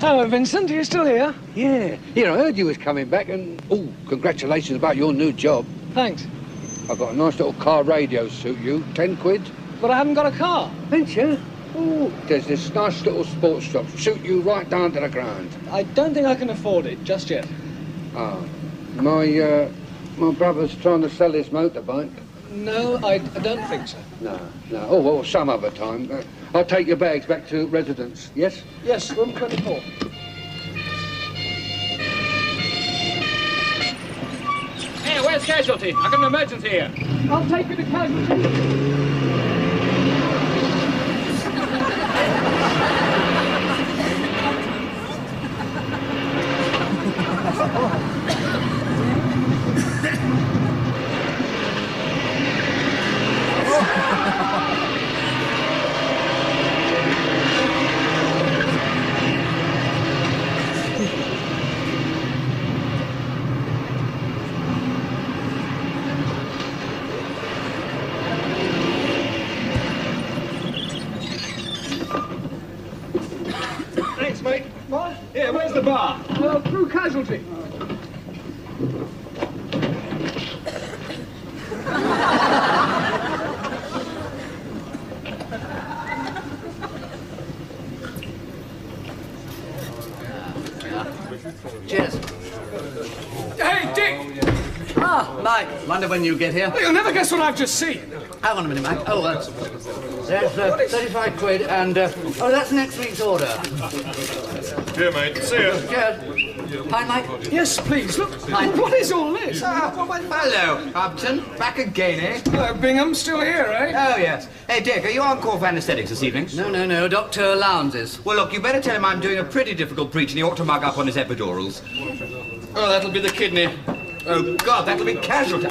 Hello, Vincent. Are you still here? Yeah. Here, I heard you was coming back and... Oh, congratulations about your new job. Thanks. I've got a nice little car radio to suit you. 10 quid. But I haven't got a car. Ain't you? Oh, there's this nice little sports shop. Suit you right down to the ground. I don't think I can afford it just yet. Ah. My brother's trying to sell his motorbike. No, I don't think so. No. Oh, well, some other time. I'll take your bags back to residence, yes? Yes, room 24. Hey, where's Casualty? I've got an emergency here. I'll take you to Casualty. Thanks, mate. What? Here, where's the bar? Through Casualty. Cheers. Hey, Dick! Ah, Mike. Wonder when you get here. You'll never guess what I've just seen. Hang on a minute, Mike. Oh, that's 35 quid and... oh, that's next week's order. Here, mate. See ya. Cheers. Hi, Mike. Yes, please. Look, Hi. what is all this? Hello, Upton. Back again, eh? Hello, Bingham. Still here, eh? Oh, yes. Hey, Dick, are you on call for anaesthetics this evening? No. Dr. Lowndes. Well, look, you better tell him I'm doing a pretty difficult breach and he ought to mug up on his epidurals. Oh, that'll be the kidney. Oh, God, that'll be Casualty.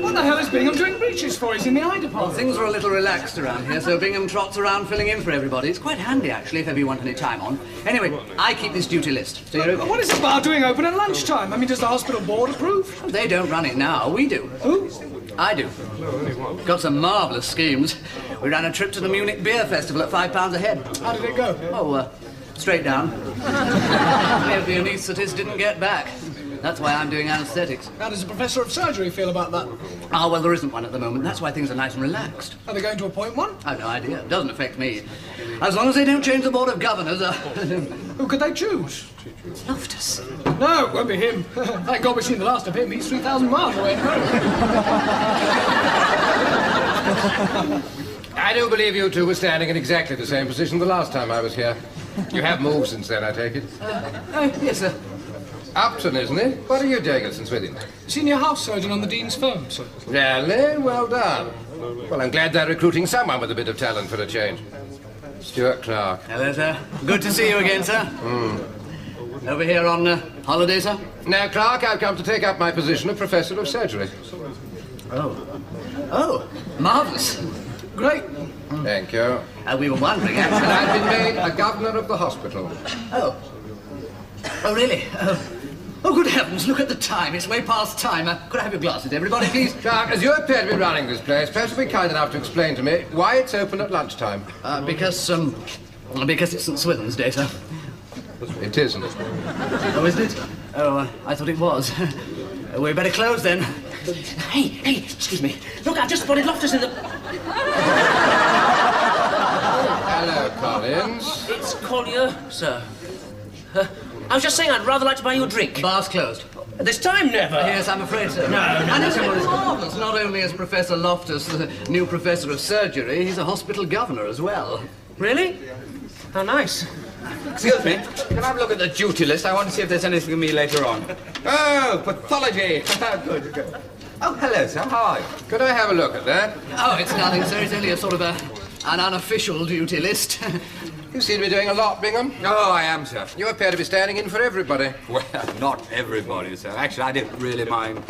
What the hell is Bingham doing breeches for? He's in the eye Well, department. things are a little relaxed around here, so Bingham trots around filling in for everybody. It's quite handy, actually, if ever you want any time on. Anyway, I keep this duty list, so you're okay. What is the bar doing open at lunchtime? I mean, does the hospital board approve? They don't run it now, we do. Who? I do. Got some marvellous schemes. We ran a trip to the Munich Beer Festival at £5 a head. How did it go? Oh, straight down. The anaesthetist didn't get back. That's why I'm doing anaesthetics. How does the professor of surgery feel about that? Ah, well, there isn't one at the moment. That's why things are nice and relaxed. Are they going to appoint one? I've no idea. It doesn't affect me. As long as they don't change the board of governors. Who could they choose? Loftus. No, it won't be him. Thank God we've seen the last of him. He's 3,000 miles away. I do believe you two were standing in exactly the same position the last time I was here. You have moved since then, I take it? Yes, sir. Upton, isn't he? What are you doing since with him? Senior house surgeon on the Dean's firm, sir. Really? Well done. Well, I'm glad they're recruiting someone with a bit of talent for a change. Stuart Clark. Hello, sir. Good to see you again, sir. Over here on holiday, sir? Now, Clark, I've come to take up my position of Professor of Surgery. Oh, marvellous. Great. Thank you. We were wondering, And actually. I've been made a governor of the hospital. Oh, really? Oh, good heavens, look at the time. It's way past time. Could I have your glasses, everybody, please? Clark, as you appear to be running this place, perhaps you'd be kind enough to explain to me why it's open at lunchtime. Because it's St. Swithin's Day, sir. It isn't. Oh, isn't it? Oh, I thought it was. We'd better close, then. Hey, excuse me. Look, I just spotted Loftus in the... Hello, Collins. It's Collier, sir. I was just saying I'd rather like to buy you a drink. Bar's closed. This time, never. Yes, I'm afraid so. No. And it's marvellous. Not only is Professor Loftus the new professor of surgery, he's a hospital governor as well. Really? How nice. Excuse me, can I have a look at the duty list? I want to see if there's anything for me later on. Oh, pathology. Good. Oh, hello, sir. How are you? Could I have a look at that? Oh, it's nothing, sir. It's only a sort of an unofficial duty list. You seem to be doing a lot, Bingham. Oh, I am, sir. You appear to be standing in for everybody. Well, not everybody, sir. Actually, I didn't really mind.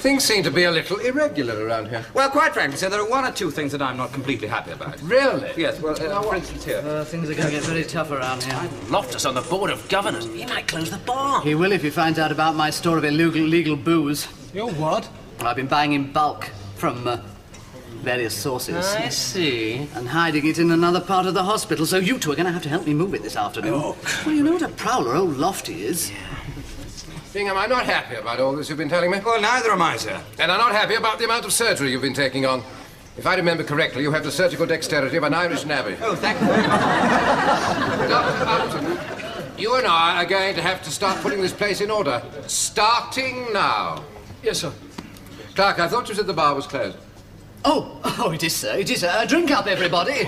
Things seem to be a little irregular around here. Well, quite frankly, sir, there are one or two things that I'm not completely happy about. Really? Yes, well, for instance, here. Things are going to get very tough around here. Loftus on the board of governors. He might close the bar. He will if he finds out about my store of illegal booze. Your what? I've been buying in bulk from various sources. I see. And hiding it in another part of the hospital, so you two are going to have to help me move it this afternoon. Oh. Well, you know what a prowler old Lofty is. Bingham, I'm not happy about all this you've been telling me. Well, neither am I, sir. And I'm not happy about the amount of surgery you've been taking on. If I remember correctly, you have the surgical dexterity of an Irish navvy. Oh, thank you very much. Dr. Upton, you and I are going to have to start putting this place in order. Starting now. Yes, sir. Clark, I thought you said the bar was closed. Oh, it is, sir. It is. Drink up, everybody.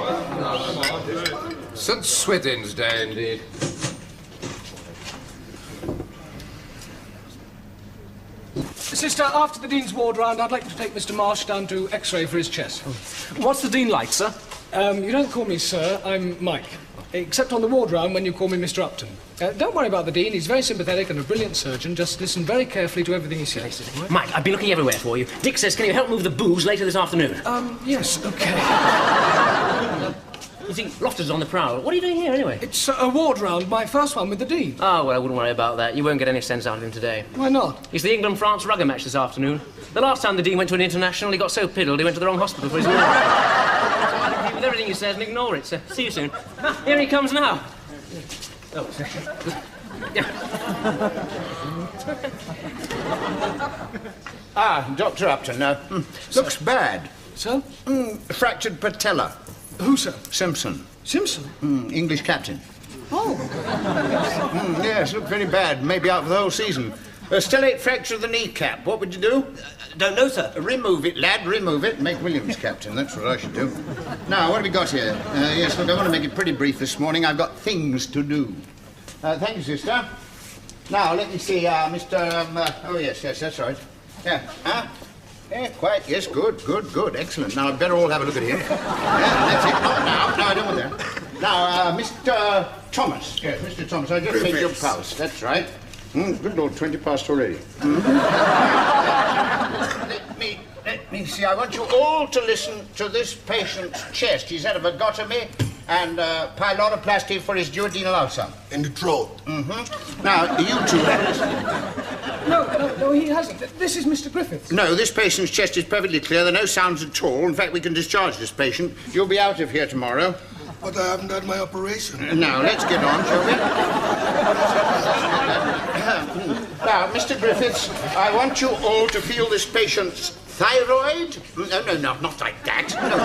St. Swithin's Day, indeed. Sister, after the Dean's ward round, I'd like to take Mr. Marsh down to X-ray for his chest. What's the Dean like, sir? You don't call me sir, I'm Mike. Except on the ward round when you call me Mr. Upton. Don't worry about the Dean, he's very sympathetic and a brilliant surgeon. Just listen very carefully to everything he says. Mike, I've been looking everywhere for you. Dick says, can you help move the booze later this afternoon? Yes, okay. You see, Loftus is on the prowl. What are you doing here, anyway? It's a ward round, my first one with the Dean. Oh, well, I wouldn't worry about that. You won't get any sense out of him today. Why not? It's the England-France rugger match this afternoon. The last time the Dean went to an international, he got so piddled he went to the wrong hospital for his wound. With everything he says and ignore it, so see you soon. Ah, here he comes now. Oh, Dr. Upton, looks bad. Sir? Fractured patella. Who, sir? Simpson. Simpson? English captain. Oh. Yes, looked very bad. Maybe out for the whole season. Stellate fracture of the kneecap. What would you do? don't know, sir. Remove it, lad, remove it. Make Williams captain. That's what I should do. Now, what have we got here? Yes, look, I want to make it pretty brief this morning. I've got things to do. Thank you, sister. Now, let me see, Mr. oh, yes, that's right. Yeah, huh? Yeah, quite, yes, good, excellent. Now, I'd better all have a look at him. Yeah, that's it. No, I don't want that. Now, Mr. Thomas. Yes, Mr. Thomas, I just take your pulse. That's right. Good Lord, 20 past already. Let me see. I want you all to listen to this patient's chest. He's had a vagotomy and pyloroplasty for his duodenal ulcer. In the throat. Now, you two listen. No, he hasn't. This is Mr. Griffiths. No, this patient's chest is perfectly clear. There are no sounds at all. In fact, we can discharge this patient. You'll be out of here tomorrow. But I haven't had my operation. Now, let's get on, shall we? Now, Mr. Griffiths, I want you all to feel this patient's thyroid. No, not like that. No.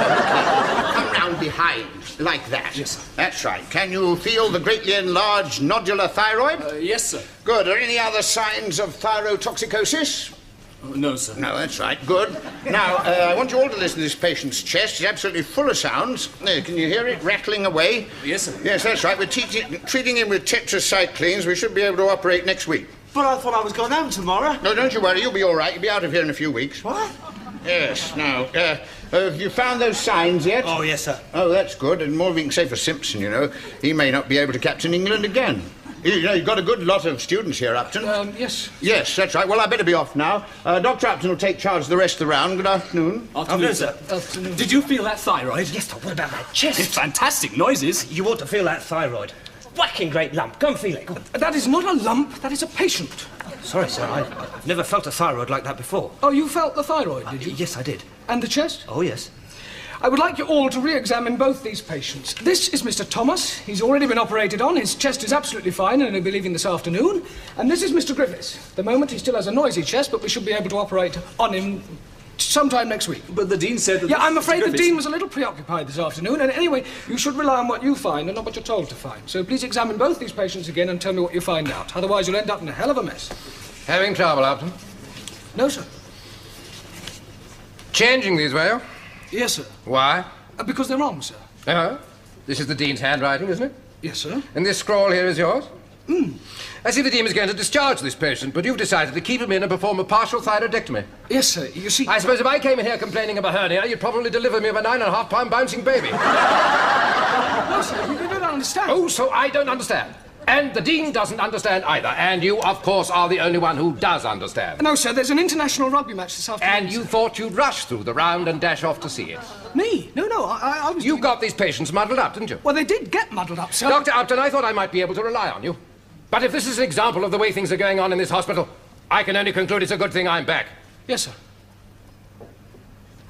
Come round behind, like that. Yes, sir. That's right. Can you feel the greatly enlarged nodular thyroid? Yes, sir. Good. Are any other signs of thyrotoxicosis? No, sir. No, that's right. Good. Now, I want you all to listen to this patient's chest. It's absolutely full of sounds. Can you hear it rattling away? Yes, sir. Yes, that's right. We're treating him with tetracyclines. We should be able to operate next week. But I thought I was going home tomorrow. No, don't you worry. You'll be all right. You'll be out of here in a few weeks. What? Yes. Now, have you found those signs yet? Oh, yes, sir. Oh, that's good. And more we can say for Simpson, you know. He may not be able to captain England again. You know, you've got a good lot of students here, Upton. Yes. Yes, that's right. Well, I better be off now. Dr. Upton will take charge of the rest of the round. Good afternoon. Afternoon, sir. Afternoon. Did you feel that thyroid? Yes, sir. What about that chest? It's fantastic noises. You ought to feel that thyroid. Whacking great lump. Go and feel it. Go on. That is not a lump, that is a patient. Sorry, sir. I've never felt a thyroid like that before. Oh, you felt the thyroid, did you? Yes, I did. And the chest? Oh, yes. I would like you all to re-examine both these patients. This is Mr. Thomas. He's already been operated on. His chest is absolutely fine and he'll be leaving this afternoon. And this is Mr. Griffiths. At the moment, he still has a noisy chest, but we should be able to operate on him sometime next week. But the Dean said that... Yeah, I'm afraid the Dean was a little preoccupied this afternoon. And anyway, you should rely on what you find and not what you're told to find. So please examine both these patients again and tell me what you find out. Otherwise, you'll end up in a hell of a mess. Having trouble, Upton? No, sir. Changing these, were you? Yes, sir. Why? Because they're wrong, sir. Oh? This is the Dean's handwriting, isn't it? Yes, sir. And this scrawl here is yours? I see the Dean is going to discharge this patient, but you've decided to keep him in and perform a partial thyroidectomy. Yes, sir. You see... I suppose if I came in here complaining of a hernia, you'd probably deliver me of a 9.5-pound bouncing baby. No, sir, you don't understand. Oh, so I don't understand. And the Dean doesn't understand either. And you, of course, are the only one who does understand. No, sir, there's an international rugby match this afternoon. And you thought you'd rush through the round and dash off to see it. Me? No, I was... You got these patients muddled up, didn't you? Well, they did get muddled up, sir. Dr. Upton, I thought I might be able to rely on you. But if this is an example of the way things are going on in this hospital, I can only conclude it's a good thing I'm back. Yes, sir.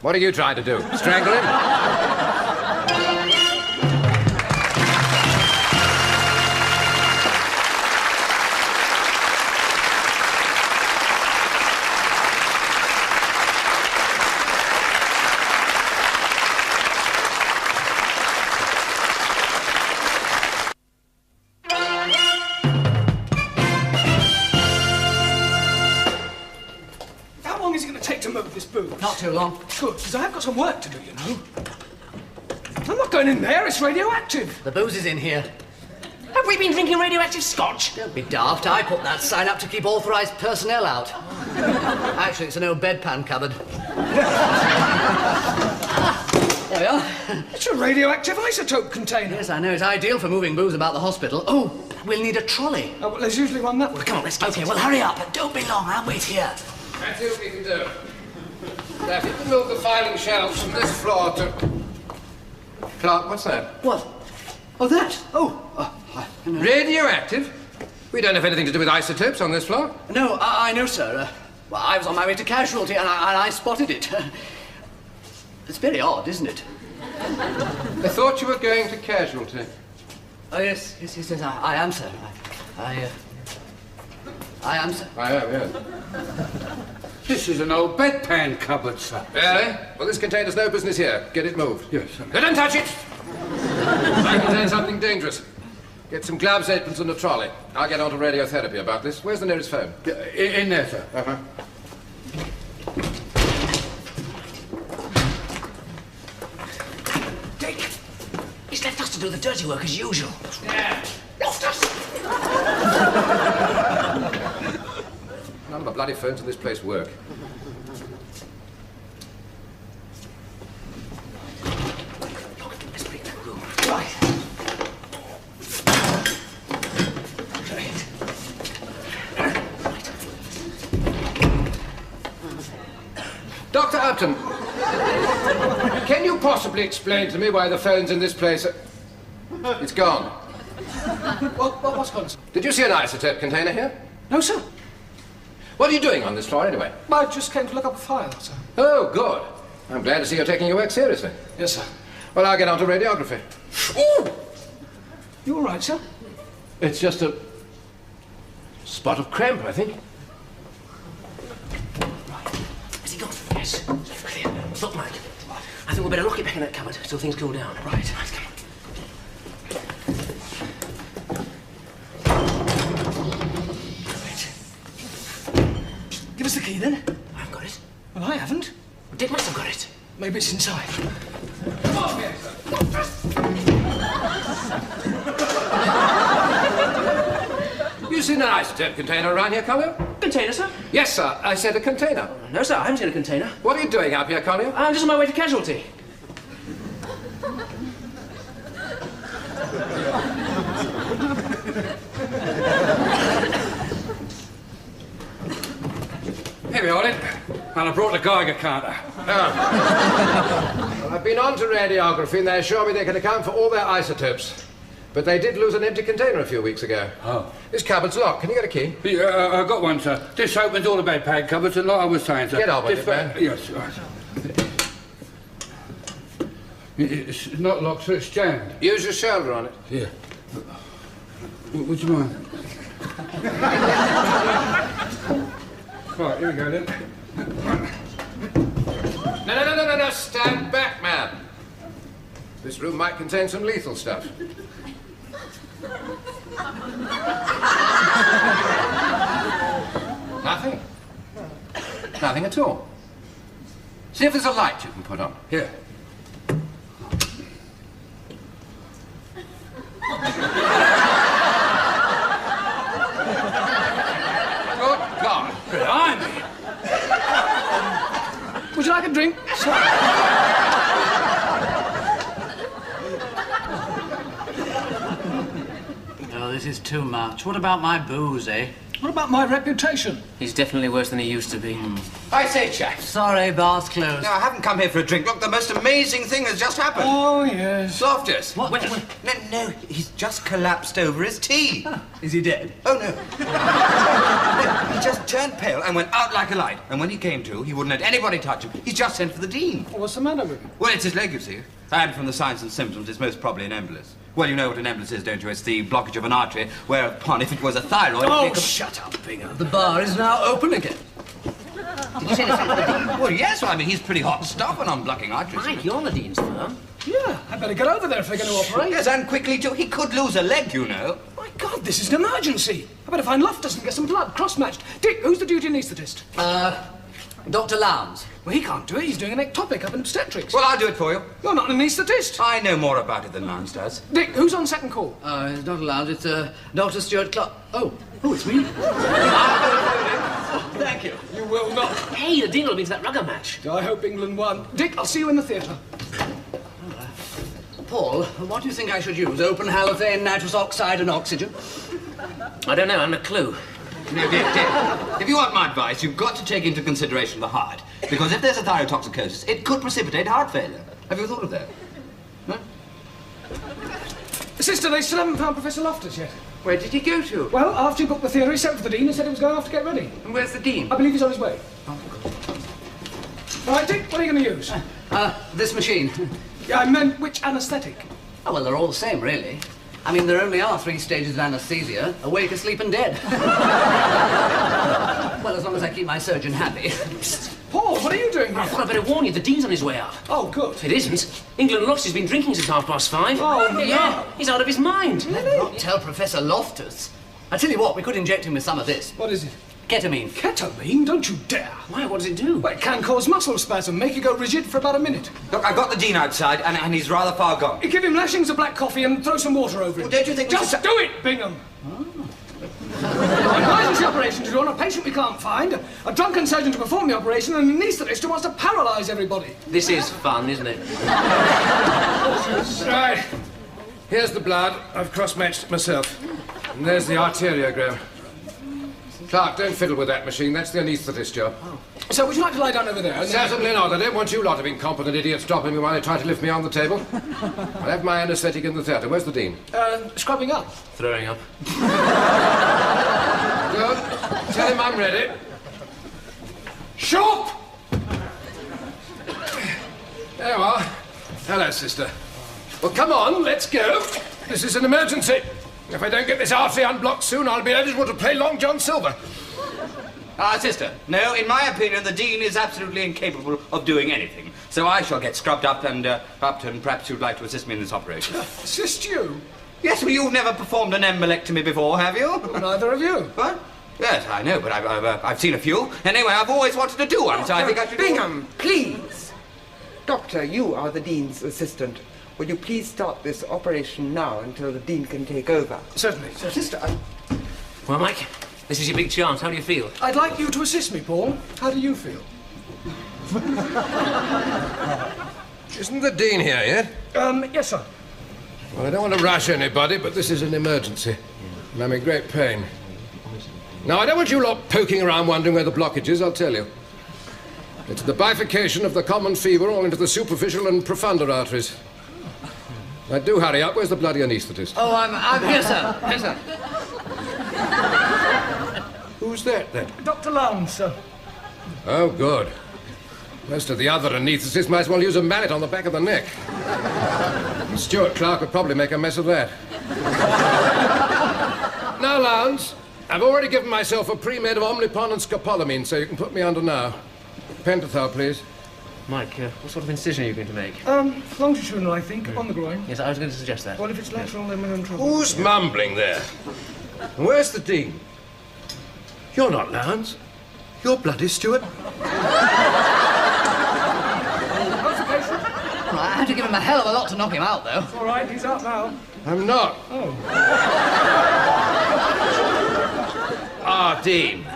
What are you trying to do? Strangle him? How long is it going to take to move this booze? Not too long. Good, because I've got some work to do, you know. I'm not going in there, it's radioactive. The booze is in here. Have we been drinking radioactive scotch? Don't be daft. I put that sign up to keep authorised personnel out. Actually, it's an old bedpan cupboard. There we are. It's a radioactive isotope container. Yes, I know. It's ideal for moving booze about the hospital. Oh, we'll need a trolley. Oh, well, there's usually one that way. Come on, let's go. Okay, well, hurry up. Don't be long. I'll wait here. Let's see what we can do. Now, if you can move the filing shelves from this floor to... Clark, what's that? What? Oh, that? Radioactive? We don't have anything to do with isotopes on this floor. No, I know, sir. Well, I was on my way to casualty and I spotted it. It's very odd, isn't it? I thought you were going to casualty. Oh, yes, I am, sir. I am, sir. I am, yes. This is an old bedpan cupboard, sir. Really? Well, this container's no business here. Get it moved. Yes, sir. Now, don't touch it! I contain something dangerous. Get some gloves, aprons, and a trolley. I'll get on to radiotherapy about this. Where's the nearest phone? In there, sir. Uh-huh. Dick, he's left us to do the dirty work as usual. Yeah. Loftus! None of the bloody phones in this place work. Let's bring that room. Right. Dr. Upton, can you possibly explain to me why the phones in this place are... It's gone. What's gone, sir? Did you see an isotope container here? No, sir. What are you doing on this floor, anyway? I just came to look up a file, sir. Oh, good. I'm glad to see you're taking your work seriously. Yes, sir. Well, I'll get on to radiography. Ooh! You all right, sir? It's just a spot of cramp, I think. Has he gone? Yes. Clear. Look, Mike. I think we'd better lock it back in that cupboard till things cool down. Right, come on. Give us the key, then. I haven't got it. Well, I haven't. Dick must have got it. Maybe it's inside. You seen an isotope container around here, Collier? Container, sir? Yes, sir. I said a container. No, sir, I haven't seen a container. What are you doing up here, Collier? I'm just on my way to casualty. Here we are, then. And I brought the Geiger counter. Well, I've been on to radiography and they assure me they can account for all their isotopes. But they did lose an empty container a few weeks ago. Oh. This cupboard's locked. Can you get a key? Yeah, I got one, sir. This opens all the bedpan cupboards, and like I was saying, sir... Get on with this it, man. Yes, right. It's not locked, so it's jammed. Use your shoulder on it. Yeah. Would you mind? Right, here we go, then. No, stand back, man. This room might contain some lethal stuff. Nothing. Nothing at all. See if there's a light you can put on. Here. Good God. Blimey! Would you like a drink? Oh, this is too much. What about my booze, eh? What about my reputation? He's definitely worse than he used to be. I say, chaps. Sorry, bar's closed. No, I haven't come here for a drink. Look, the most amazing thing has just happened. Oh, yes. Loftus. What? No, he's just collapsed over his tea. Is he dead? Oh, no. No, he just turned pale and went out like a light. And when he came to, he wouldn't let anybody touch him. He's just sent for the dean. What's the matter with him? Well, it's his leg, you see. And from the signs and symptoms, it's most probably an embolus. Well, you know what an embolus is, don't you? It's the blockage of an artery, whereupon, if it was a thyroid... Oh, shut up, Bingham. The bar is now open again. Did you say this to the dean? Well, yes, well, I mean, he's pretty hot stuff on unblocking arteries. Mike, you're on the dean's firm. Yeah, I'd better get over there if they're going to operate. Yes, and quickly, too. He could lose a leg, you know. My God, this is an emergency. I better find Loftus and get some blood cross-matched. Dick, who's the duty anaesthetist? Dr. Lowndes. Well, he can't do it. He's doing an ectopic up in obstetrics. Well, I'll do it for you. You're not an anaesthetist. I know more about it than Lowndes does. Dick, who's on second call? It's Dr. Lowndes. It's Dr. Stuart Clark. Oh, it's me. Thank you. You will not. Hey, the dean will be to that rugger match. I hope England won. Dick, I'll see you in the theatre. Paul, what do you think I should use? Open halothane, nitrous oxide, and oxygen? I don't know, I haven't a clue. No, Dick, if you want my advice, you've got to take into consideration the heart. Because if there's a thyrotoxicosis, it could precipitate heart failure. Have you thought of that? Huh? Sister, they still haven't found Professor Loftus yet. Where did he go to? Well, after he booked the theatre, he sent for the dean and said he was going off to get ready. And where's the dean? I believe he's on his way. Oh. All right, Dick, what are you going to use? This machine. Yeah, I meant which anaesthetic? Oh, well, they're all the same, really. I mean, there only are 3 stages of anaesthesia: awake, asleep, and dead. Well, as long as I keep my surgeon happy. Paul, what are you doing here? I thought I'd better warn you, the dean's on his way out. Oh, good. It isn't. England lost. He's been drinking since 5:30. Oh, no. Yeah, he's out of his mind. Really? Not tell Professor Loftus. I tell you what, we could inject him with some of this. What is it? Ketamine. Ketamine? Don't you dare. Why, what does it do? Well, it can cause muscle spasm, make you go rigid for about a minute. Look, I got the dean outside, and he's rather far gone. You give him lashings of black coffee and throw some water over him. Well, don't you think... Just do it, Bingham! Emergency operation to do on a patient we can't find, a drunken surgeon to perform the operation, and an anaesthetist who wants to paralyse everybody. This is fun, isn't it? Right. Here's the blood. I've cross-matched it myself. And there's the arteriogram. Clark, don't fiddle with that machine. That's the anaesthetist's job. So would you like to lie down over there? Certainly not. I don't want you lot of incompetent idiots stopping me while they try to lift me on the table. I'll have my anaesthetic in the theatre. Where's the dean? Scrubbing up. Throwing up. Good. Tell him I'm ready. Shop! There you are. Hello, sister. Well, come on, let's go. This is an emergency. If I don't get this artery unblocked soon, I'll be eligible to play Long John Silver. Sister, no, in my opinion, the dean is absolutely incapable of doing anything. So I shall get scrubbed up and Upton, perhaps you'd like to assist me in this operation. Assist you? Yes, well, you've never performed an embolectomy before, have you? Well, neither of you. What? Yes, I know, but I've seen a few. Anyway, I've always wanted to do one, so I think I should... Bingham, please! Doctor, you are the dean's assistant. Will you please start this operation now until the dean can take over? Certainly. Sister, Well, Mike, this is your big chance. How do you feel? I'd like you to assist me, Paul. How do you feel? Isn't the dean here yet? Yes, sir. Well, I don't want to rush anybody, but this is an emergency. And I'm in great pain. Now, I don't want you lot poking around wondering where the blockage is, I'll tell you. It's the bifurcation of the common fever all into the superficial and profounder arteries. Now, do hurry up. Where's the bloody anaesthetist? Oh, I'm here, sir. Here, sir. Who's that, then? Dr. Lowndes, sir. Oh, good. Most of the other anaesthetists might as well use a mallet on the back of the neck. And Stuart Clark would probably make a mess of that. Now, Lowndes, I've already given myself a pre-med of omnipon and scopolamine, so you can put me under now. Pentothal, please. Mike, what sort of incision are you going to make? Longitudinal, I think, on the groin. Yes, I was going to suggest that. Well, if it's lateral, then we're in trouble. Who's mumbling there? And where's the dean? You're not Lowndes. You're bloody Stuart. I had to give him a hell of a lot to knock him out, though. It's all right, he's out now. I'm not. Oh. Dean.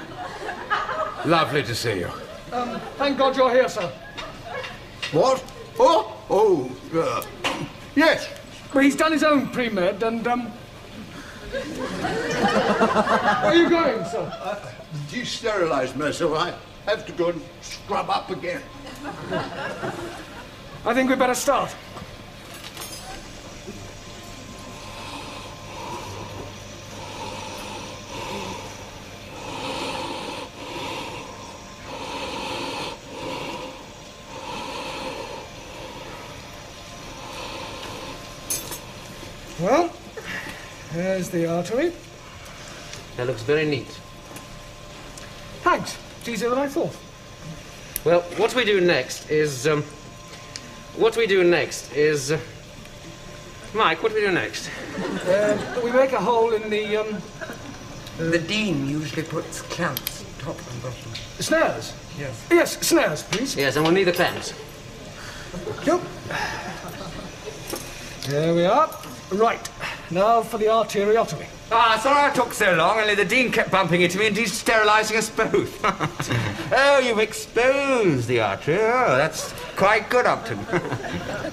Lovely to see you. Thank God you're here, sir. What? Oh, yes. Well, he's done his own pre-med and, Where are you going, sir? De-sterilise myself. I have to go and scrub up again. I think we'd better start. Well, there's the artery. That looks very neat. Thanks. It's easier than I thought. Well, what we do next is... Mike, what do we do next? We make a hole in the, The Dean usually puts clamps top and bottom. snares? Yes. Yes, snares, please. Yes, and we'll need the clamps. Yep. There we are. Right. Now for the arteriotomy. Ah, sorry I took so long, only the Dean kept bumping into me and desterilising us both. Oh, you've exposed the artery. Oh, that's quite good, Upton.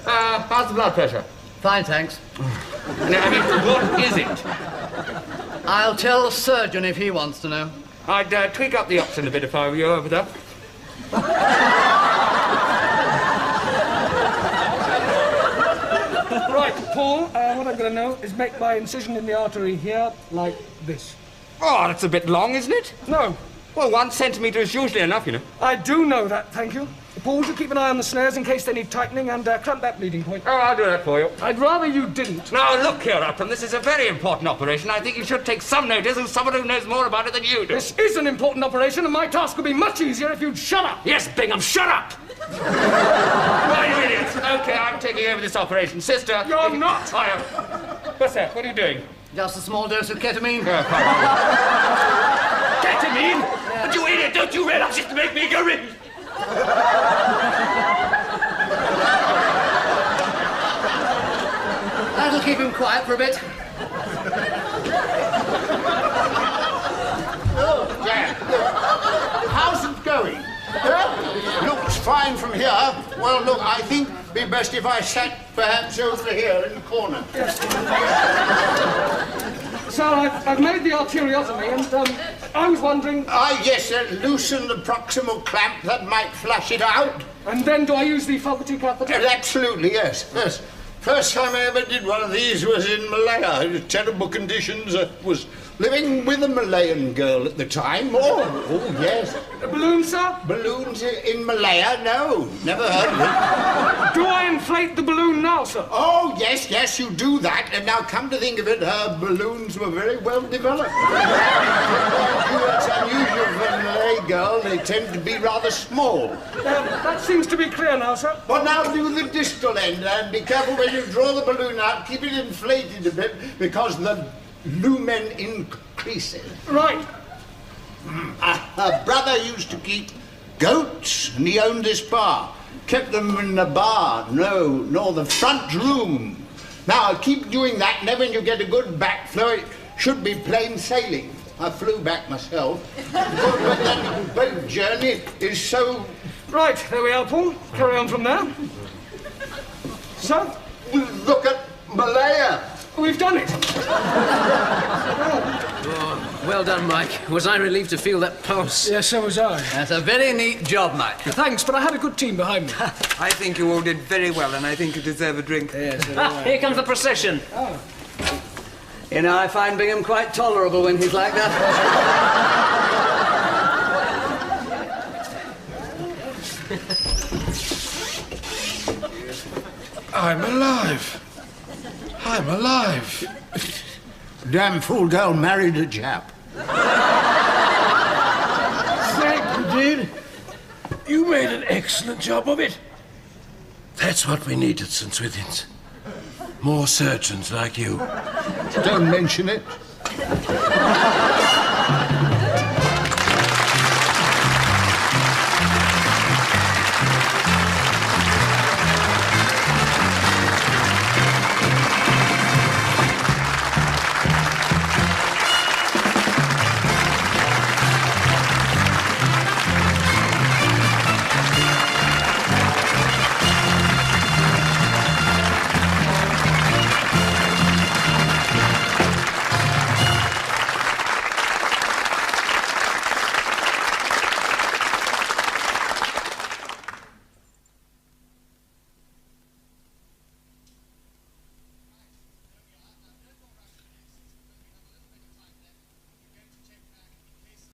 How's the blood pressure? Fine, thanks. No, I mean, what is it? I'll tell the surgeon if he wants to know. I'd tweak up the Upton a bit if I were you over there. Right, Paul, what I'm going to know is make my incision in the artery here like this. Oh, that's a bit long, isn't it? No. Well, 1 centimetre is usually enough, you know. I do know that, thank you. Paul, would you keep an eye on the snares in case they need tightening and clamp that bleeding point? Oh, I'll do that for you. I'd rather you didn't. Now, look here, Upton, this is a very important operation. I think you should take some notice of someone who knows more about it than you do. This is an important operation, and my task would be much easier if you'd shut up. Yes, Bingham, shut up! Why, you idiots? Okay, I'm taking over this operation. Sister... You're not! I am. What's that? What are you doing? Just a small dose of ketamine. Ketamine? Yeah. But you idiot, don't you realise it's to make me go in? That'll keep him quiet for a bit. Jack, how's it going? Looks fine from here. Well, look, I think it'd be best if I sat perhaps over here in the corner. So I've made the arteriotomy, and I was wondering... Ah, yes, loosen the proximal clamp, that might flush it out. And then do I use the Fogarty catheter? Absolutely, yes, yes. First time I ever did one of these was in Malaya. Terrible conditions. Was living with a Malayan girl at the time. Oh, yes. A balloon, sir? Balloons in Malaya? No, never heard of it. Do I inflate the balloon now, sir? Oh, yes, yes, you do that. And now, come to think of it, her balloons were very well developed. It's unusual for a Malay girl. They tend to be rather small. That seems to be clear now, sir. But now do the distal end, and be careful when you draw the balloon out. Keep it inflated a bit, because the lumen increases. Right. Her brother used to keep goats, and he owned this bar. Kept them in the bar, nor the front room. Now, I'll keep doing that, and then when you get a good backflow, it should be plain sailing. I flew back myself. But that boat journey is so... Right, there we are, Paul. Carry on from there. So? Look at Malaya. We've done it. Oh, well done, Mike. Was I relieved to feel that pulse? Yes, so was I. That's a very neat job, Mike. Thanks, but I had a good team behind me. I think you all did very well, and I think you deserve a drink. Yes, here comes the procession. Oh. You know, I find Bingham quite tolerable when he's like that. I'm alive. I'm alive. Damn fool girl married a Jap. Thank you, Dean. You made an excellent job of it. That's what we need at St. Swithin's. More surgeons like you. Don't mention it.